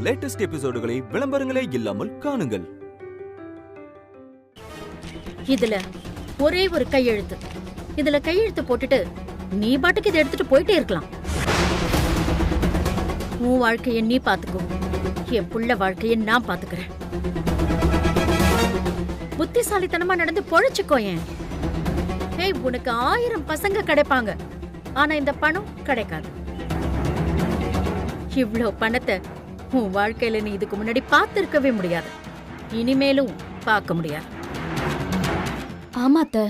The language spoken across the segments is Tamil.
லேட்டஸ்ட் எபிசோடுகளை விளம்பரங்களே இல்லாமல் காணுங்கள். இதுல ஒரே ஒரு கையெழுத்து. இதுல கையெழுத்து போட்டுட்டு நீ பாட்டுக்கு இதை எடுத்துட்டு போயிட்டே இருக்கலாம். உன் வாழ்க்கைய நீ பாத்துக்கோ, என் புள்ள வாழ்க்கைய நான் பாத்துக்கிறேன். புத்திசாலித்தனமா நடந்து பொழைச்சுக்கோ. ஏய், உனக்கு 1000 பசங்க கிடைப்பாங்க, ஆனா இந்த பணம் கிடைக்காது. இவ்ளோ பணத்தை உன் வாழ்க்கையில நீ இதுக்கு முன்னாடி பார்த்திருக்கவே முடியாது, இனிமேலும் பார்க்க முடியாது. ஆமாத்த.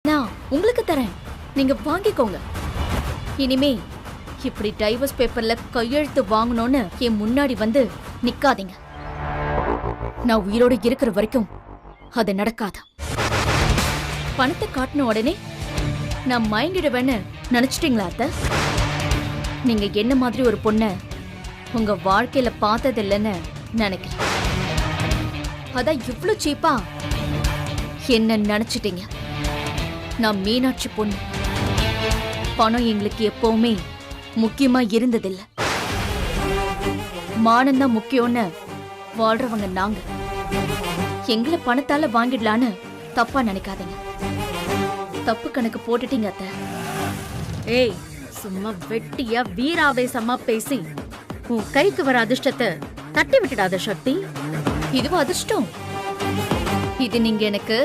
நான் உங்களுக்கு தரேன், நீங்க வாங்கிக்கோங்க. இனிமே இப்படி டைவர்ஸ் பேப்பர்ல கையெழுத்து வாங்கணும்னு என் முன்னாடி வந்து நிக்காதீங்க. நான் உயிரோட இருக்கிற வரைக்கும் அது நடக்காது. பணத்தை காட்டின உடனே நான் மயங்கிடுவேன்னு நினைச்சிட்டீங்களா அத்தை? நீங்க என்ன மாதிரி ஒரு பொண்ண உங்க வாழ்க்கையில பார்த்தது இல்லைன்னு நினைக்கிறேன். அதான் இவ்ளோ சீப்பா என்ன நினைச்சிட்டீங்க. நான் மீனாட்சி பொண்ணு. பணம் எங்களுக்கு எப்பவுமே முக்கியமா இருந்ததில்ல. மானம்தான் முக்கியம்னு வாழ்றவங்க நாங்க. எங்களை பணத்தால வாங்கிடலான்னு தப்பா நினைக்காதீங்க. தப்பு கணக்கு போட்டுட்டீங்க அத்தை. ஏய், சும்மா வெட்டியா வீராவேசமா பேசி உன் கைக்கு வர அதிர்ஷ்டத்தை தட்டி விட்டுடாத சக்தி. இதுவும் அதிர்ஷ்டம். இது நீங்க எனக்கு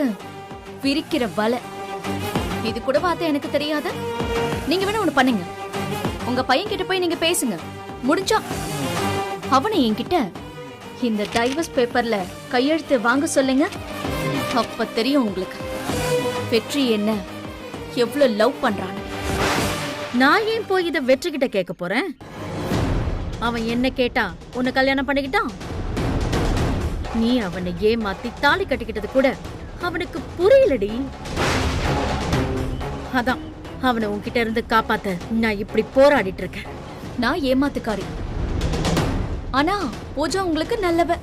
விரிக்கிற வலை. இது கூட பார்த்து எனக்கு தெரியாத. நீங்க வேணா ஒண்ணு பண்ணுங்க, உங்க பையன் கிட்ட போய் நீங்க பேசுங்க. முடிஞ்சா அவனை என்கிட்ட இந்த டைவர்ஸ் பேப்பர்ல கையெழுத்து வாங்க சொல்லுங்க. அப்ப தெரியும் உங்களுக்கு வெற்றி என்ன, எவ்வளவு லவ் பண்றான்னு. நான் ஏன் போய் இதை வெற்றி கிட்ட கேட்க போறேன்? அவன் என்ன கேட்டா உன்னை கல்யாணம் பண்ணிக்கிட்டான். நீ அவனை ஏமாத்தி தாலி கட்டிக்கிட்டது கூட அவனுக்கு புரியலடி. அதான் அவனை உன்கிட்ட இருந்து காப்பாத்த நான் இப்படி போராடிட்டு இருக்கேன். நான் ஏமாத்துக்காரி, ஆனா பூஜா உங்களுக்கு நல்லவ.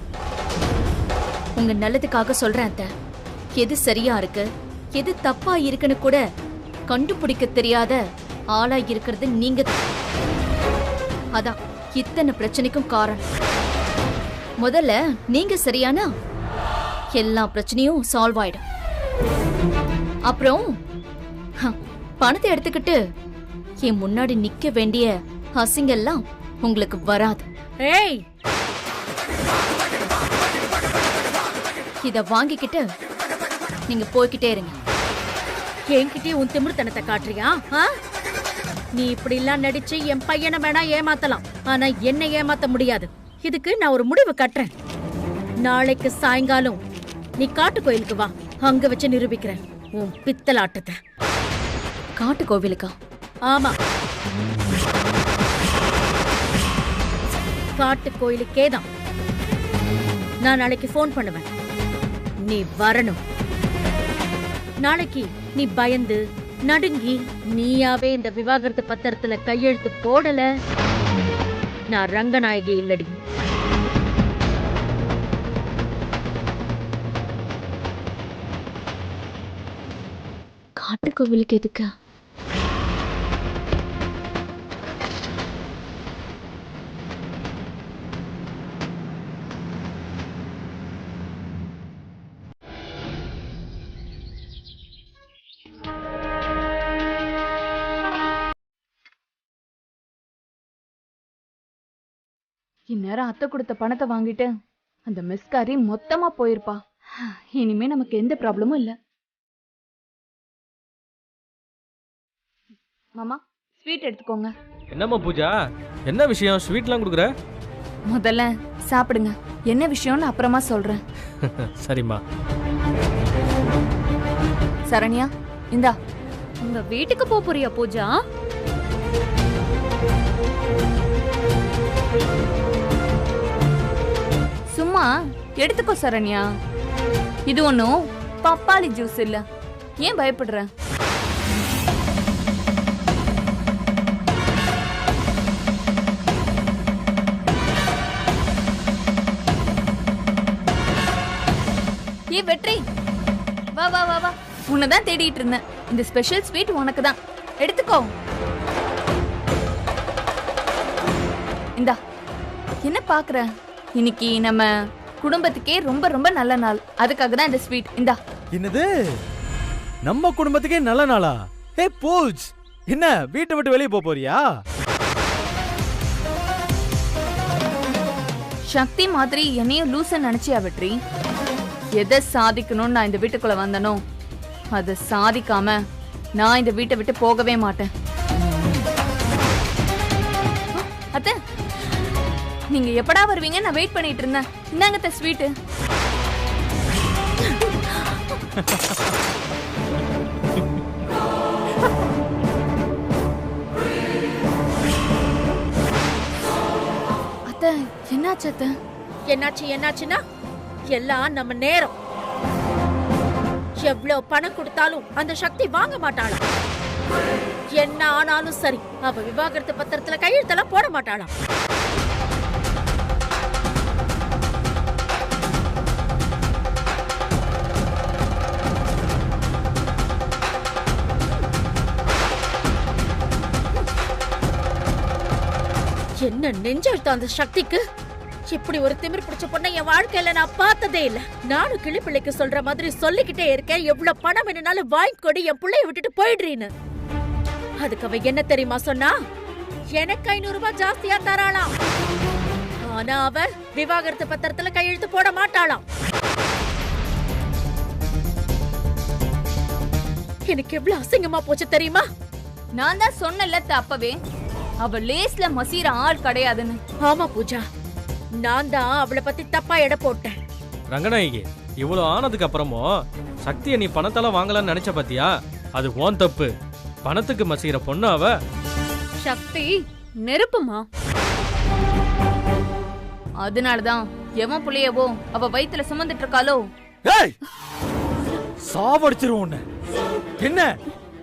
உங்க நல்லதுக்காக சொல்றேன் அத்தை. எது சரியா இருக்கு எது தப்பா இருக்குன்னு கூட கண்டுபிடிக்க தெரியாத ஆளா இருக்கிறது நீங்க. அதான் இத்தனை பிரச்சனைக்கும் காரணம். முதல்ல நீங்க சரியானா எல்லா பிரச்சனையும் சால்வ் ஆயிடும். அப்புறம் பணத்தை எடுத்துக்கிட்டு என் முன்னாடி நிக்க வேண்டிய அசிங்கெல்லாம் உங்களுக்கு வராது. ஏய், இத வாங்கிக்கிட்டு நீங்க போய்கிட்டே இருங்க. என்கிட்டயே உன் திமிர்த்தனத்தை காட்டுறியா? நீ இப்படி எல்லாம் நடிச்சு என் பையனை வேணா ஏமாத்தலாம், ஆனா என்ன ஏமாத்த முடியாது. இதுக்கு நான் ஒரு முடிவு கட்டுறேன். நாளைக்கு சாயங்காலம் நீ காட்டு கோயிலுக்கு வா, அங்க வச்சு நிரூபிக்கிறேன் உன் பித்தலாட்டத்தை. காட்டு கோவிலுக்கா? ஆமா, காட்டு கோயிலுக்கே தான். நான் நாளைக்கு போன் பண்ணுவேன், நீ வரணும். நாளைக்கு நீ பயந்து நடுங்கி நீயாவே இந்த விவாகரத்து பத்திரத்துல கையெழுத்து போடல, நான் ரங்கநாயகி இல்லடி. காட்டு கோவிலுக்கு எதுக்கு? இந்நேரம் அத்தை கொடுத்த பணத்தை வாங்கிட்டு அந்த மிஸ்காரி மொத்தமா போயிருப்பா. இனிமே நமக்கு எந்த ப்ராப்ளமும் இல்ல. மாமா, ஸ்வீட் எடுத்துக்கோங்க. என்னம்மா பூஜா, என்ன விஷயம்? ஸ்வீட்லாம் கொடுக்குற? முதல்ல சாப்பிடுங்க, என்ன விஷயம்னு அப்புறமா சொல்றேன். சரிம்மா. சரண்யா, இந்தா. உங்க வீட்டுக்கு போறியா பூஜா? சும்மா எடுத்துக்கோ சரண்யா. இது ஒன்றும் பப்பாளி ஜூஸ் இல்ல, ஏன் பயப்படுற? ஏ வெற்றி, வா வா வா வா, உன்னதான் தேடிட்டு இருந்தேன். இந்த ஸ்பெஷல் ஸ்வீட் உனக்கு தான், எடுத்துக்கோ. இந்தா. என்ன பாக்குற? இன்னைக்கு நம்ம குடும்பத்துக்கே ரொம்ப ரொம்ப நல்ல நாள், அதுக்காக தான் இந்த ஸ்வீட். இந்தா. என்னது, நம்ம குடும்பத்துக்கே நல்ல நாளா? ஹே பூஜ், என்ன வீட்டை விட்டு வெளியே போறியா? சக்தி மாதிரி என்னையும் லூச நினைச்சியா வெற்றி? எதை சாதிக்கணும்னு நான் இந்த வீட்டுக்குள்ள வந்தனோ அதை சாதிக்காம நான் இந்த வீட்டை விட்டு போகவே மாட்டேன். அத்தை, நீங்க எப்படா வருவீங்க? நான் வெயிட் பண்ணிட்டு இருந்தேன். இந்தாங்க ஸ்வீட்டு. அத்தை, என்னாச்சு அத்தை? என்னாச்சுன்னா எல்லாம் நம்ம நேரம். எவ்வளவு பணம் கொடுத்தாலும் அந்த சக்தி வாங்க மாட்டாளாம். என்ன ஆனாலும் சரி, அவ விவாகரத்து பத்திரத்துல கையெழுத்தெல்லாம் போட மாட்டாளாம். என்ன நெஞ்செழுத்த அந்த சக்திக்கு! இப்படி ஒரு திமிர் பிடிச்ச பொண்ணை என் வாழ்க்கையில நான் பார்த்ததே இல்ல. நானும் கிளி பிள்ளைக்கு சொல்ற மாதிரி சொல்லிக்கிட்டே இருக்கேன், எவ்வளவு பணம் வேணும்னாலும் வாங்கிக்கொடி, என் பிள்ளைய விட்டுட்டு போயிடுறீன்னு. அதுக்கு அவ என்ன தெரியுமா சொன்னா? எனக்கு 500 ரூபாய் ஜாஸ்தியா தராளாம். ஆனா அவ விவாகரத்து பத்திரத்துல கையெழுத்து போட மாட்டாளாம். எனக்கு எவ்வளவு அசிங்கமா போச்சு தெரியுமா? நான் தான் சொன்னல அப்பவே, அவ லேஸ்ல மசீர ஆள் கிடையாதுன்னு. ஆமா பூஜா, நான் தான் அவளை பத்தி தப்பா எடை போட்டேன். ரங்கநாயகி, இவ்வளவு ஆனதுக்கு அப்புறமும் சக்தியை நீ பணத்தால வாங்கலாம்னு நினைச்ச பாத்தியா? அது ஓன் தப்பு. பணத்துக்கு மசீர பொண்ணு அவ. சக்தி நெருப்புமா. அதனாலதான் எவன் புள்ளையவோ அவ வயித்துல சுமந்துட்டு இருக்காளோ. ஏய், சாவடிச்சிருவோம் உன்னை. என்ன,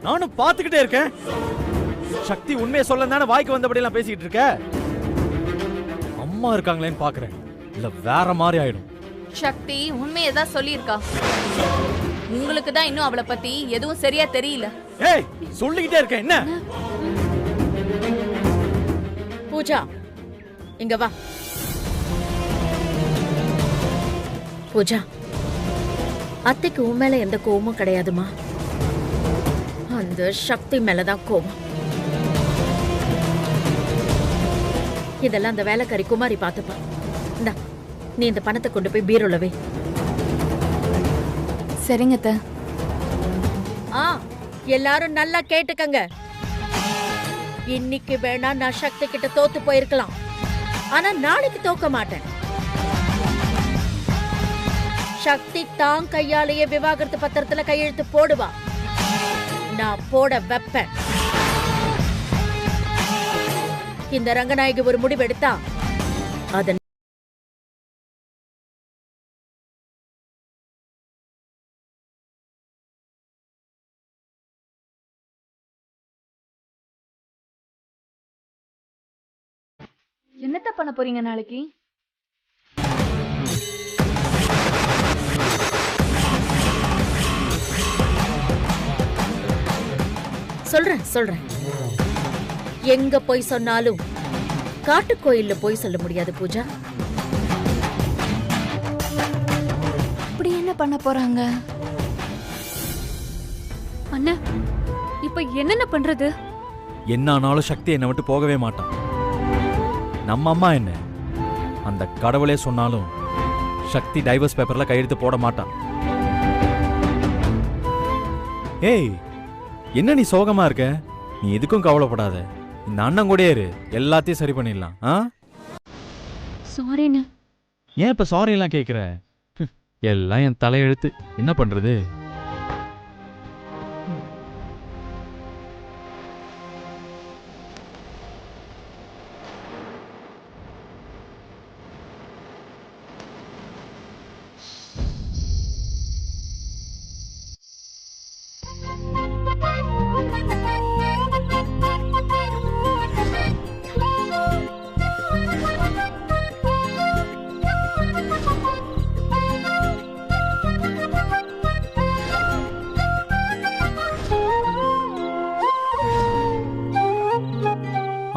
நானும் பாத்துக்கிட்டே இருக்கேன். சக்தி உண்மையை சொல்ல தானே வாய்க்கு வந்தபடி எல்லாம் பேசிக்கிட்டு இருக்க. அம்மா இருக்காங்களேன்னு பாக்குறேன், இல்ல வேற மாதிரி ஆயிடும். சக்தி உண்மையதான் சொல்லியிருக்கா. உங்களுக்கு தான் இன்னும் அவளை பத்தி எதுவும் சரியா தெரியல. ஏய், சொல்லிக்கிட்டே இருக்க. என்ன பூஜா, இங்க வா. பூஜா, அத்தைக்கு உன் மேல எந்த கோவமும் கிடையாதுமா. அந்த சக்தி மேலதான் கோவம். இதெல்லாம் அந்த வேலைக்காரி குமாரி பாத்துப்பா. இந்தா, நீ இந்த பணத்தை கொண்டு போய் பீரோல வை. சரிங்க அத்தை. எல்லாரும் நல்லா கேட்டுக்கங்க. இன்னைக்கு வேணா நான் சக்தி கிட்ட தோத்து போயிருக்கலாம், ஆனா நாளைக்கு தோக்க மாட்டேன். சக்தி தான் கையாலேயே விவாகரத்து பத்திரத்துல கையெழுத்து போடுவா. நான் போட வைப்பேன். இந்த ரங்கநாயகி ஒரு முடிவு எடுத்தா அதன் என்னத்த பண்ண போறீங்க நாளைக்கு? சொல்றேன். எங்க போய் சொன்னாலும் காட்டுக்கோயில்ல போய் சொல்ல முடியாது பூஜா. அப்படி என்ன பண்ண போறாங்க? அண்ணா, இப்ப என்னென்ன பண்றது? என்ன ஆனாலும் சக்தி என்னை விட்டு போகவே மாட்டான். நம்ம அம்மா என்ன, அந்த கடவுளே சொன்னாலும் சக்தி டைவர்ஸ் பேப்பர்ல கையெழுத்து போட மாட்டான். ஏய், என்ன நீ சோகமா இருக்க? நீ எதுக்கும் கவலைப்படாத. இந்த அண்ணன் கூட இரு, எல்லாத்தையும் சரி பண்ணிடலாம். சாரிண்ணா. ஏன் இப்ப சாரி எல்லாம் கேக்குற? எல்லாம் என் தலையெழுத்து, என்ன பண்றது?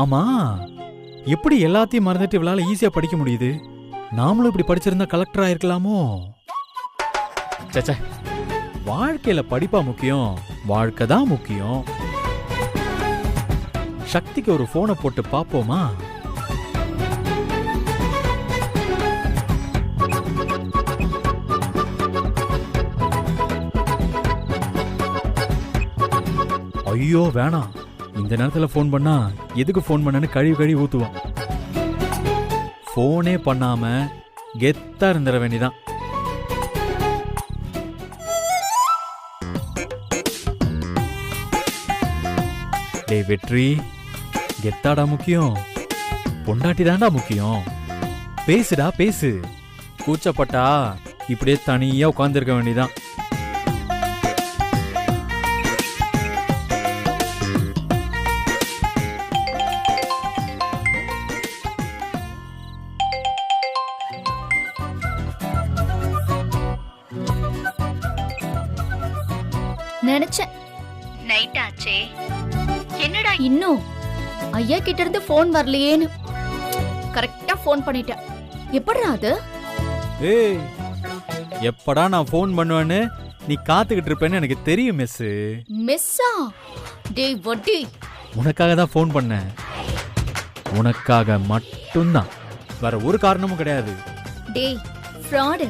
ஆமா, எப்படி எல்லாத்தையும் மறந்துட்டு இவளால ஈஸியா படிக்க முடியுது? நாமளும் இப்படி படிச்சிருந்தா கலெக்டர் ஆயிருக்கலாமோ? சச்சா, வாழ்க்கையில படிப்பா முக்கியம், வாழ்க்கை தான் முக்கியம். சக்திக்கு ஒரு போனை போட்டு பாப்போமா? ஐயோ வேணாம், இந்த நேரத்துல போன் பண்ணா எதுக்கு போன் பண்ணனு கழுவி ஊத்துவான். போனே பண்ணாம கெத்தா இருந்துட வேண்டிதான். டேய் வெற்றி, கெத்தாடா முக்கியம், பொண்டாட்டி தாண்டா முக்கியம். பேசுடா பேசு, கூச்சப்பட்டா இப்படியே தனியா உட்கார்ந்துருக்க வேண்டிதான். நினைச்சேன் நைட் ஆச்சே, என்னடா இன்னும் ஐயா கிட்ட இருந்து போன் வரலையேன்னு கரெக்டா போன் பண்ணிட்டேன். எப்படிடா அது? ஏய், எப்படா நான் போன் பண்ணுவேன்னு நீ காத்துக்கிட்டு இருப்பேன்னு எனக்கு தெரியும் மிஸ். மிஸ்ஸா? டேய் வட்டி, உனக்காக தான் போன் பண்ணேன், உனக்காக மட்டும்தான், வேற ஒரு காரணமும் கிடையாது. டேய் ஃப்ராடு,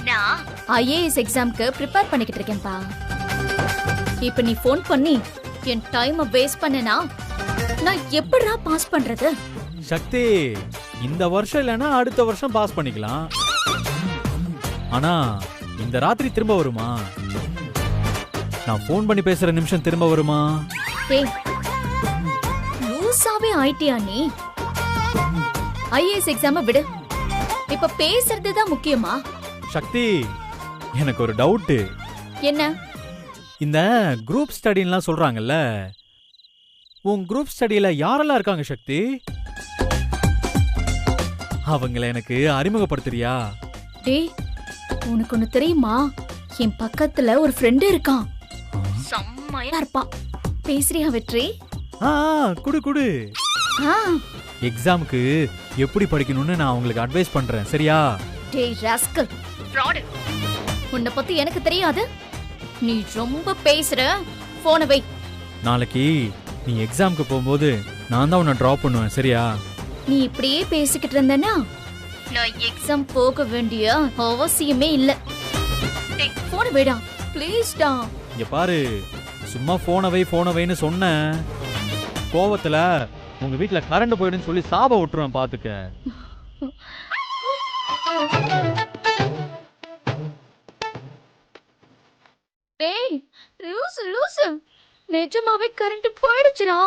நான் ஐஏஎஸ் எக்ஸாம்க்கு ப்ரிப்பேர் பண்ணிக்கிட்டு இருக்கேன்பா. இப்ப நீ போன் பண்ணி என் டைமை வேஸ்ட் பண்ணனா நான் எப்படிடா பாஸ் பண்றது? சக்தி, இந்த வருஷம் இல்லைன்னா அடுத்த வருஷம் பாஸ் பண்ணிக்கலாம். ஆனா இந்த ராத்திரி திரும்ப வருமா? நான் போன் பண்ணி பேசுற நிமிஷம் திரும்ப வருமா? டேய் லூசாவே ஆயிட்டியா நீ? ஐஏஎஸ் எக்ஸாம விடு, இப்ப பேசுறது தான் முக்கியமா? சக்தி, எனக்கு ஒரு டவுட். என்ன? இந்த குரூப் ஸ்டடின்லாம் சொல்றாங்கல்ல, உன் குரூப் ஸ்டடியில யாரெல்லாம் இருக்காங்க சக்தி? அவங்கள எனக்கு அறிமுகப்படுத்துறியா? டேய், உனக்கு ஒண்ணு தெரியுமா? என் பக்கத்துல ஒரு ஃப்ரெண்ட் இருக்கான், செம்மையா இருப்பான். பேசுறியா வெற்றி? குடு குடு. ஆ, எக்ஸாமுக்கு எப்படி படிக்கணும்னு நான் உங்களுக்கு அட்வைஸ் பண்றேன், சரியா? டேய் ராஸ்கல், ஃப்ராட், உன்னை பத்தி எனக்கு தெரியாது, நீ ரொம்ப பேசுற. போனை வை. நாளைக்கு நீ எக்ஸாமுக்கு போகும்போது நான் தான் உன்னை டிராப் பண்ணுவேன், சரியா? நீ இப்படியே பேசிக்கிட்டு இருந்தனா நான் எக்ஸாம் போக வேண்டிய அவசியமே இல்ல. டேய் போனை வைடா ப்ளீஸ் டா. இங்க பாரு, சும்மா போனை வைன்னு சொன்னேன், கோவத்துல உங்க வீட்டுல கரண்ட் போயிடுன்னு சொல்லி சாப விட்டுருவேன், பாத்துக்க. டேய் லூசு, நிஜமாவே கரண்ட் போயிடுச்சுடா.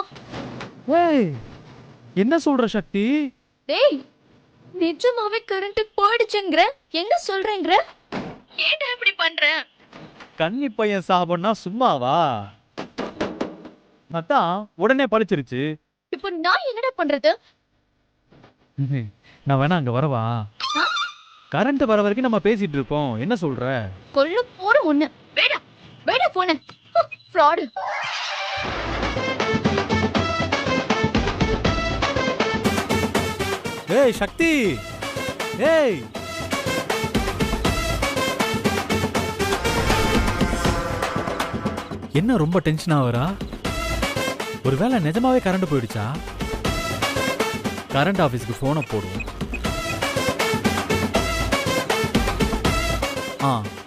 ஏய், என்ன சொல்ற சக்தி? டேய் நிஜமாவே கரண்ட் போயிடுச்சுங்கற, என்ன சொல்றேங்கற? ஏன்டா இப்படி பண்ற? கன்னி பையன் சாபம்னா சும்மாவா? அதான் உடனே படிச்சிருச்சு. இப்போ நான் என்னடா பண்றது? நான் வேணா அங்க வரவா? கரண்ட் வர வரைக்கும் நம்ம பேசிட்டு இருப்போம், என்ன சொல்ற? கொல்ல போற ஒண்ணு. வேடா போன ஃப்ராட். ஏய் சக்தி, ஏய் என்ன ரொம்ப டென்ஷன் ஆவறா? ஒருவேளை நிஜமாவே கரண்ட் போயிடுச்சா? கரண்ட் ஆபீஸ்க்கு போனை போடுவோம்.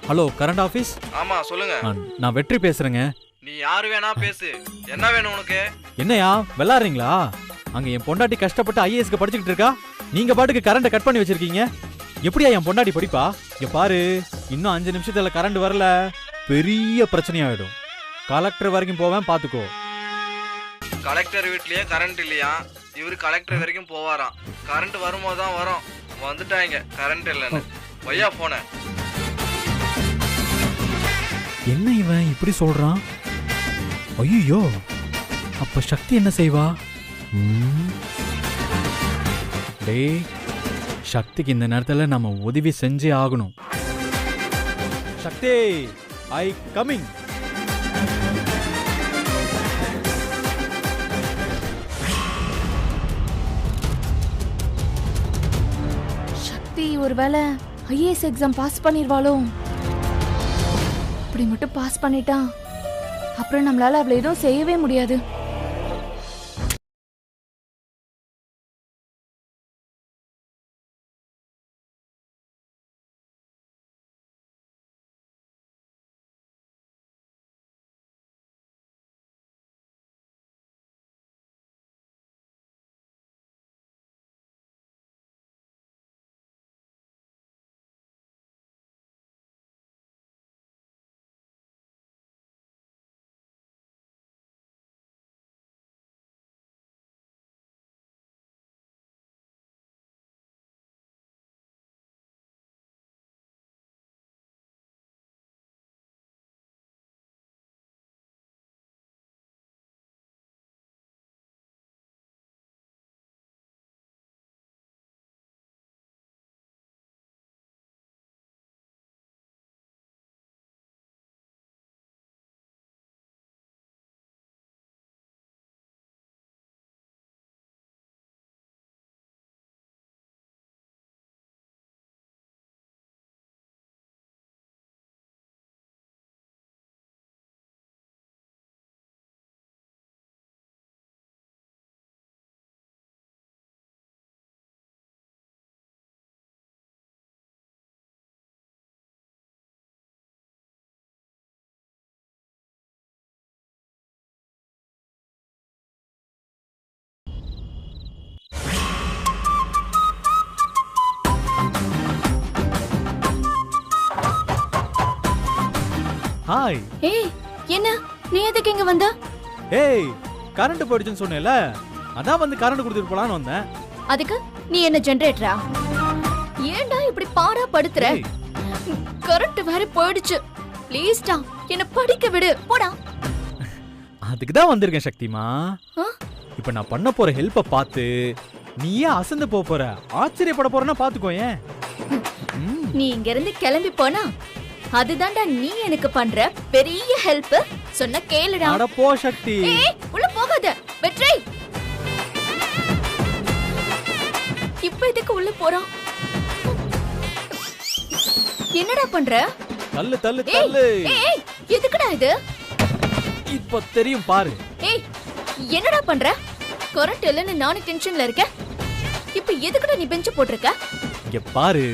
Hello current office. ஆமா சொல்லுங்க. நான் வெற்றி பேசுறேங்க. நீ யாரு வேணா பேசு, என்ன வேணும் உனக்கு? என்னையா விளாடுறீங்களா? அங்க என் பொண்டாட்டி கஷ்டப்பட்டு ஐஏஎஸ்க்கு படிச்சுக்கிட்டு இருக்கா, நீங்க பாட்டுக்கு கரண்ட கட் பண்ணி வச்சிருக்கீங்க. எப்படியா என் பொண்டாட்டி படிப்பா? இங்க பாரு, இன்னும் 5 நிமிஷத்துல கரண்ட் வரல, பெரிய பிரச்சனையாயிடும். கலெக்டர் வரைக்கும் போவேன், பாத்துக்கோ. கலெக்டர் வீட்லயே கரண்ட் இல்லையா, இவரு கலெக்டர் வரைக்கும் போவாராம். கரண்ட் வரும்போதுதான் வரும். வந்துட்டாங்க கரண்ட் இல்லைன்னு. வையா போன. என்ன இவன் இப்படி சொல்றான்? ஐயோ, அப்ப சக்தி என்ன செய்வா? டேய், சக்திக்கு இந்த நேரத்துல நம்ம உதவி செஞ்சே ஆகணும். சக்தி, ஐ கமிங். சக்தி ஒருவேளை ஐஏஎஸ் எக்ஸாம் பாஸ் பண்ணிடுவாளோ? அப்படி மட்டும் பாஸ் பண்ணிட்டா அப்புறம் நம்மளால அவளை எதுவும் செய்யவே முடியாது. ஹாய். ஏய், என்ன நீ எதுக்கு இங்க வந்த? ஏய், கரண்ட் போயிடுச்சுன்னு சொன்னேல, அதான் வந்து கரண்ட் கொடுத்துட்டு போலான்னு வந்தேன். அதுக்கு நீ என்ன ஜெனரேட்டரா? ஏன்டா இப்படி பாடா படுத்துற? ஏய், கரண்ட் வேற போயிடுச்சு. ப்ளீஸ்டா என்ன படிக்க விடு, போடா. அதுக்கு தான் வந்திருக்கேன் சக்திமா. ஆ? இப்ப நான் பண்ண போற ஹெல்ப்ப பார்த்து நீயே அசந்து போற, ஆச்சரியப்பட போறேன்னா பாத்துக்கோ. ஏன் நீ இங்க இருந்து கிளம்பி போனா அதுதான்டா நீ எனக்கு பண்ற பெரிய ஹெல்ப். சொன்ன கேளுடா. அட போ சக்தி. ஏய், உள்ள போகாத வெற்றி. இப்ப எதுக்கு உள்ள போறான்? என்னடா பண்ற? தள்ளு தள்ளு ஏய், தள்ளு. ஏய், எதுக்குடா இது? இப்ப தெரியும் பாரு. ஏய், என்னடா பண்ற? கரண்ட் இல்லன்னு நானும் டென்ஷன்ல இருக்கேன். இப்ப எதுக்குடா நீ பெஞ்ச் போட்டிருக்க? இங்க பாரு,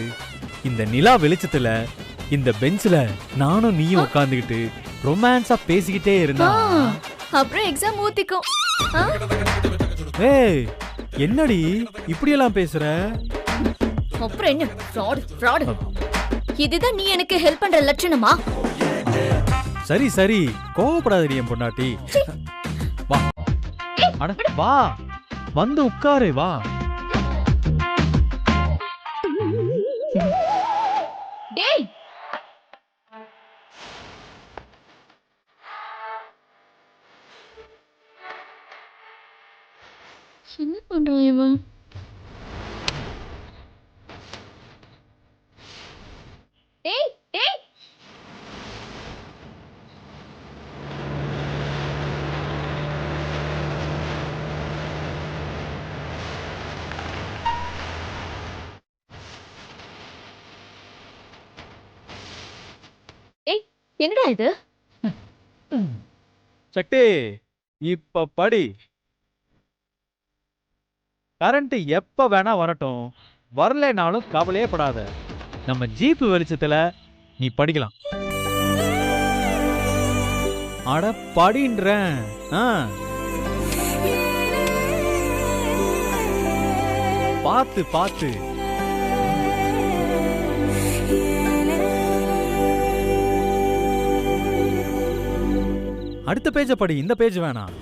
இந்த நிலா வெளிச்சத்துல இந்த பெஞ்ச்ல நானும் நீயும் உட்கார்ந்துகிட்டு ரொமான்ஸா பேசிக்கிட்டே இருந்தா அப்புறம் எக்ஸாம் ஊத்திக்கும். ஆ? ஏய், என்னடி இப்படி எல்லாம் பேசுற? அப்புறம் என்ன? ஃப்ராட். இதுதான் நீ எனக்கு ஹெல்ப் பண்ற லட்சணமா? சரி சரி, கோவப்படாதடி என் பொண்டாட்டி. வா, அட வா, வந்து உட்காரு, வா. டேய், என்ன பண்றான் இவன்? டேய் டேய், ஏய், என்னடா இது? சக்தி, இப்ப படி. கரண்ட் எப்ப வேணா வரட்டும், வரலைனாலும் கவலையே படாத. நம்ம ஜீப் வெளிச்சத்துல நீ படிக்கலாம். அட படின்றேன். பார்த்து பார்த்து. அடுத்த பேஜ படி, இந்த பேஜ் வேணாம்.